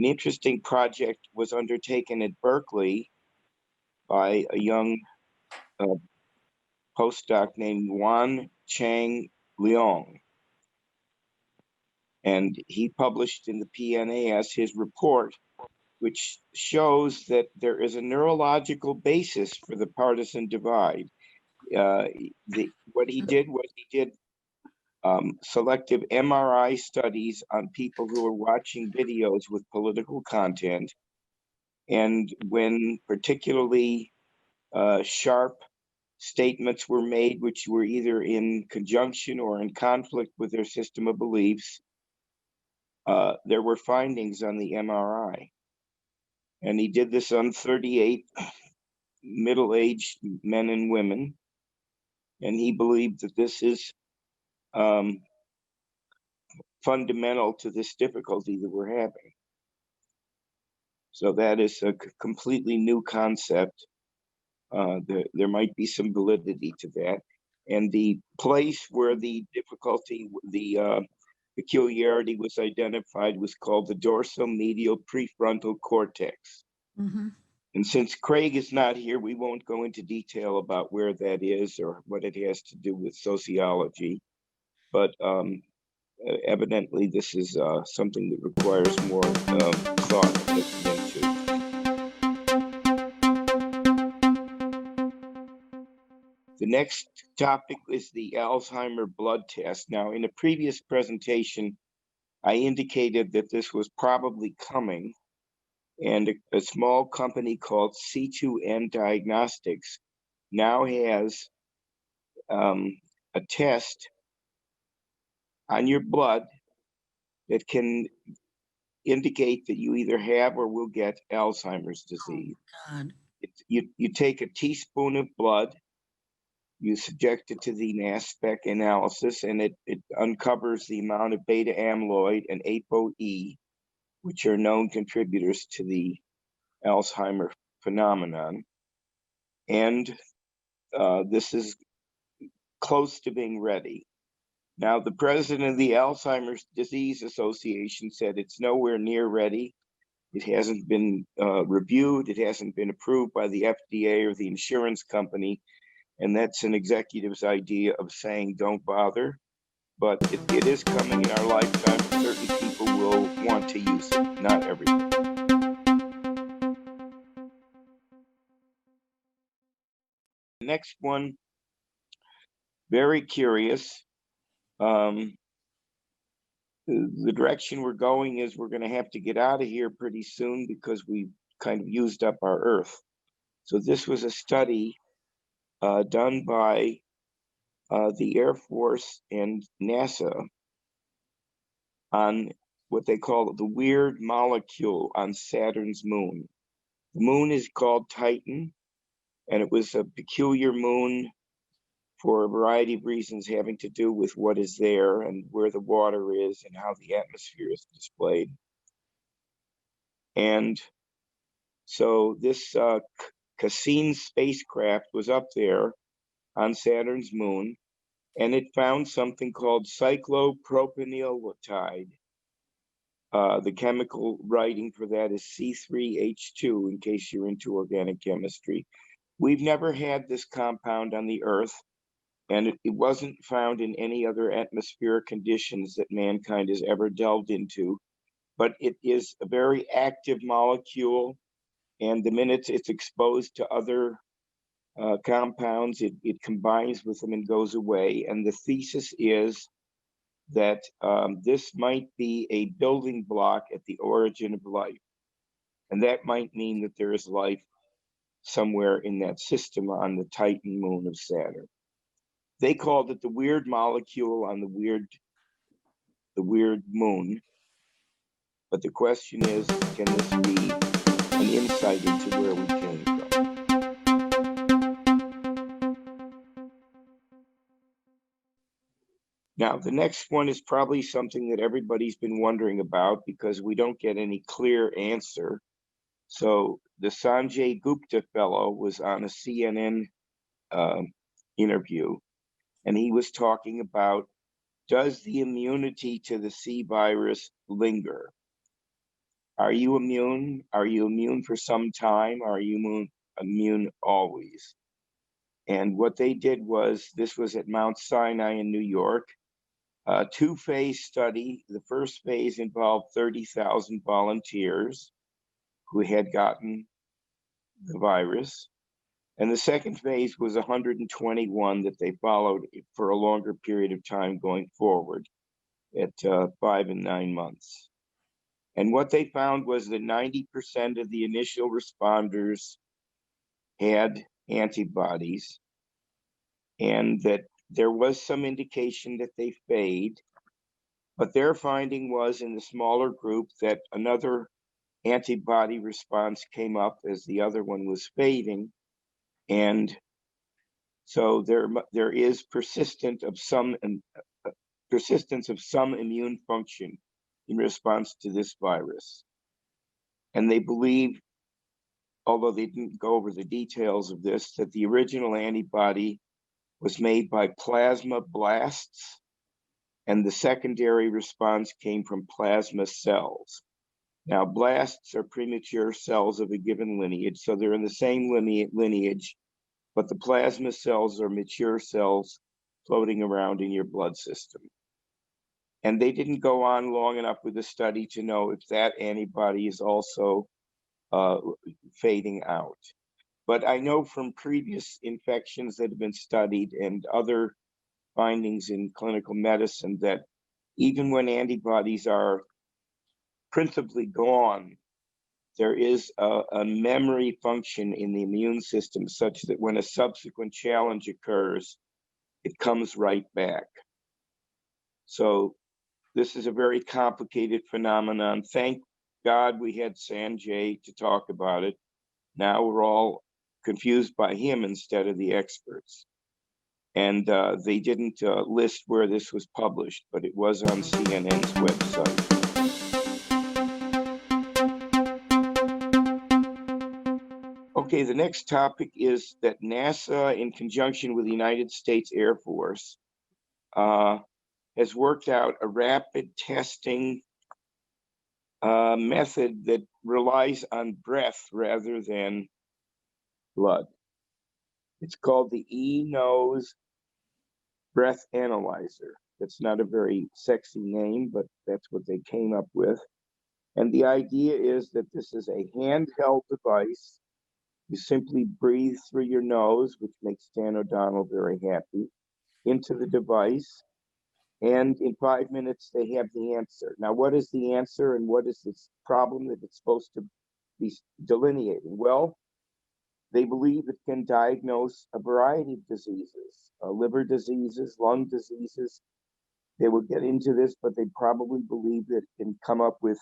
An interesting project was undertaken at Berkeley by a young uh, postdoc named Yuan Chang Leong. And he published in the PNAS his report, which shows that there is a neurological basis for the partisan divide. What he did was he did selective MRI studies on people who were watching videos with political content. And when particularly sharp statements were made, which were either in conjunction or in conflict with their system of beliefs, there were findings on the MRI. And he did this on 38 middle-aged men and women. And he believed that this is fundamental to this difficulty that we're having. So that is a completely new concept. There might be some validity to that. And the place where the difficulty, the peculiarity was identified was called the dorsomedial prefrontal cortex. Mm-hmm. And since Craig is not here, we won't go into detail about where that is or what it has to do with sociology. But evidently, this is something that requires more thought and looking into. The next topic is the Alzheimer blood test. Now, in a previous presentation, I indicated that this was probably coming, and a small company called C2N Diagnostics now has a test on your blood that can indicate that you either have or will get Alzheimer's disease. Oh, God. You take a teaspoon of blood, you subject it to the mass spec analysis, and it uncovers the amount of beta amyloid and ApoE, which are known contributors to the Alzheimer phenomenon. And this is close to being ready. Now, the president of the Alzheimer's Disease Association said it's nowhere near ready. It hasn't been reviewed. It hasn't been approved by the FDA or the insurance company. And that's an executive's idea of saying, don't bother. But it is coming in our lifetime. Certain people will want to use it, not everybody. The next one, very curious. The direction we're going is we're going to have to get out of here pretty soon because we've kind of used up our Earth. So this was a study done by the Air Force and NASA on what they call the weird molecule on Saturn's moon. The moon is called Titan, and it was a peculiar moon for a variety of reasons having to do with what is there and where the water is and how the atmosphere is displayed. And so this Cassini spacecraft was up there on Saturn's moon, and it found something called cyclopropanylatide. The chemical writing for that is C3H2, in case you're into organic chemistry. We've never had this compound on the Earth, and it wasn't found in any other atmospheric conditions that mankind has ever delved into. But it is a very active molecule, and the minute it's exposed to other compounds, it combines with them and goes away. And the thesis is that this might be a building block at the origin of life. And that might mean that there is life somewhere in that system on the Titan moon of Saturn. They called it the weird molecule on the weird moon. But the question is, can this be an insight into where we came from? Now, the next one is probably something that everybody's been wondering about because we don't get any clear answer. So the Sanjay Gupta fellow was on a CNN interview, and he was talking about, does the immunity to the C virus linger? Are you immune? Are you immune for some time? Are you immune always? And what they did was, this was at Mount Sinai in New York, a two-phase study. The first phase involved 30,000 volunteers who had gotten the virus. And the second phase was 121 that they followed for a longer period of time going forward at 5 and 9 months. And what they found was that 90% of the initial responders had antibodies, and that there was some indication that they fade. But their finding was, in the smaller group, that another antibody response came up as the other one was fading. And so there is persistence of some immune function in response to this virus. And they believe, although they didn't go over the details of this, that the original antibody was made by plasmablasts, and the secondary response came from plasma cells. Now, blasts are premature cells of a given lineage, so they're in the same lineage, but the plasma cells are mature cells floating around in your blood system. And they didn't go on long enough with the study to know if that antibody is also fading out. But I know from previous infections that have been studied and other findings in clinical medicine that even when antibodies are principally gone, there is a memory function in the immune system such that when a subsequent challenge occurs, it comes right back. So this is a very complicated phenomenon. Thank God we had Sanjay to talk about it. Now we're all confused by him instead of the experts. And they didn't list where this was published, but it was on CNN's website. Okay, the next topic is that NASA, in conjunction with the United States Air Force, has worked out a rapid testing method that relies on breath rather than blood. It's called the eNose Breath Analyzer. That's not a very sexy name, but that's what they came up with. And the idea is that this is a handheld device. You simply breathe through your nose, which makes Stan O'Donnell very happy, into the device. And in 5 minutes, they have the answer. Now, what is the answer, and what is this problem that it's supposed to be delineating? Well, they believe it can diagnose a variety of diseases, liver diseases, lung diseases. They will get into this, but they probably believe that it can come up with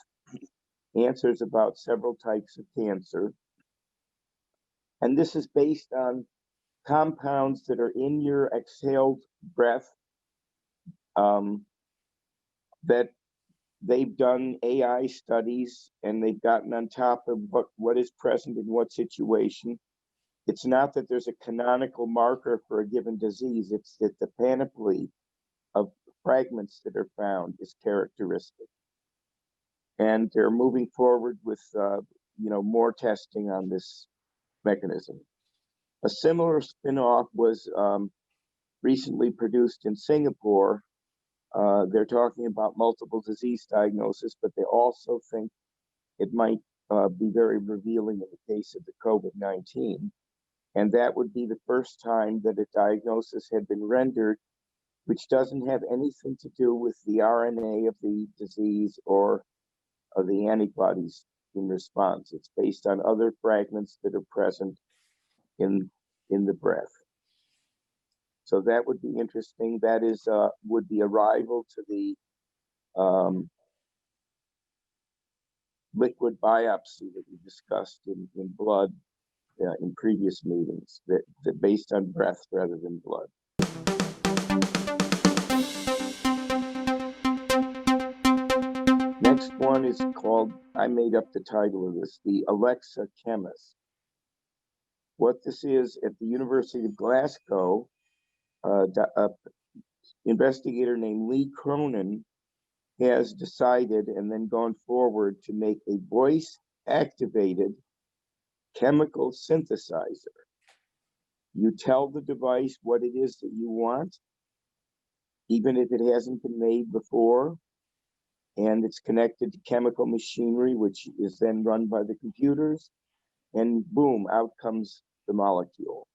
answers about several types of cancer. And this is based on compounds that are in your exhaled breath, that they've done AI studies, and they've gotten on top of what is present in what situation. It's not that there's a canonical marker for a given disease, it's that the panoply of fragments that are found is characteristic. And they're moving forward with more testing on this mechanism. A similar spin-off was recently produced in Singapore. They're talking about multiple disease diagnosis, but they also think it might be very revealing in the case of the COVID-19. And that would be the first time that a diagnosis had been rendered which doesn't have anything to do with the RNA of the disease or of the antibodies in response. It's based on other fragments that are present in the breath. So that would be interesting. That is would be a rival to the liquid biopsy that we discussed in blood in previous meetings, that based on breath rather than blood. Next one is called, I made up the title of this, the Alexa Chemist. What this is, at the University of Glasgow, an investigator named Lee Cronin has decided and then gone forward to make a voice-activated chemical synthesizer. You tell the device what it is that you want, even if it hasn't been made before, and it's connected to chemical machinery, which is then run by the computers, and boom, out comes the molecule.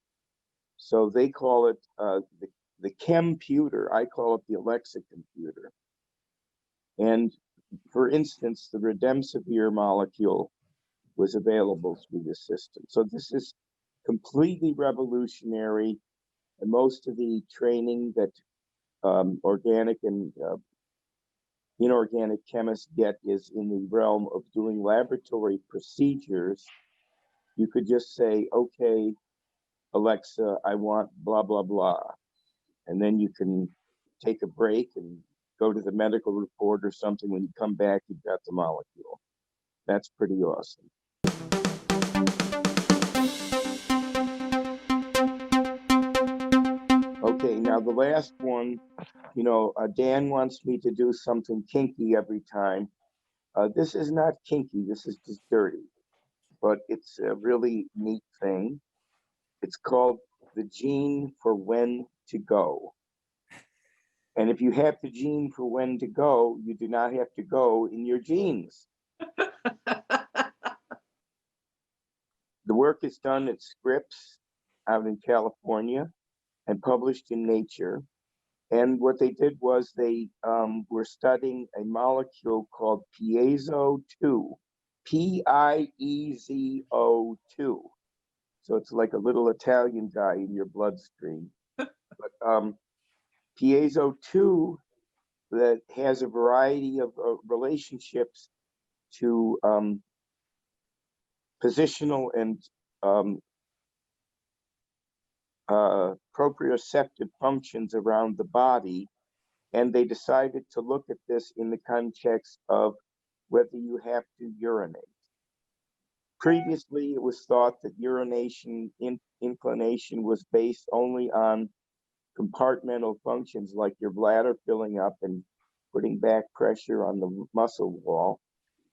So they call it the Chemputer. I call it the Alexa computer. And for instance, the Remdesivir molecule was available through this system. So this is completely revolutionary. And most of the training that organic and inorganic chemists get is in the realm of doing laboratory procedures. You could just say, okay, Alexa, I want blah, blah, blah. And then you can take a break and go to the medical report or something. When you come back, you've got the molecule. That's pretty awesome. Okay, now the last one, Dan wants me to do something kinky every time. This is not kinky, this is just dirty, but it's a really neat thing. It's called the gene for when to go. And if you have the gene for when to go, you do not have to go in your genes. The work is done at Scripps out in California and published in Nature. And what they did was they were studying a molecule called piezo-2, Piezo2. So it's like a little Italian guy in your bloodstream. But piezo-2 that has a variety of relationships to positional and proprioceptive functions around the body, and they decided to look at this in the context of whether you have to urinate. Previously, it was thought that urination inclination was based only on compartmental functions like your bladder filling up and putting back pressure on the muscle wall.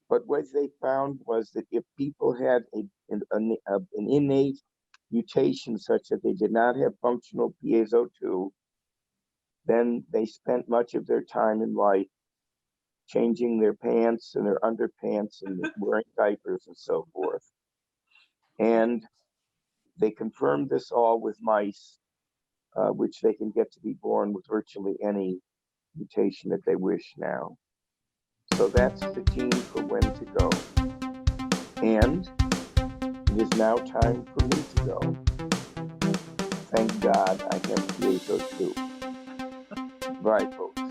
But what they found was that if people had an innate mutation such that they did not have functional piezo-2, then they spent much of their time in life changing their pants and their underpants and wearing diapers and so forth. And they confirmed this all with mice, which they can get to be born with virtually any mutation that they wish now. So that's the gene for when to go. And it is now time for me to go. Thank God I have piezo-2. Bye, folks.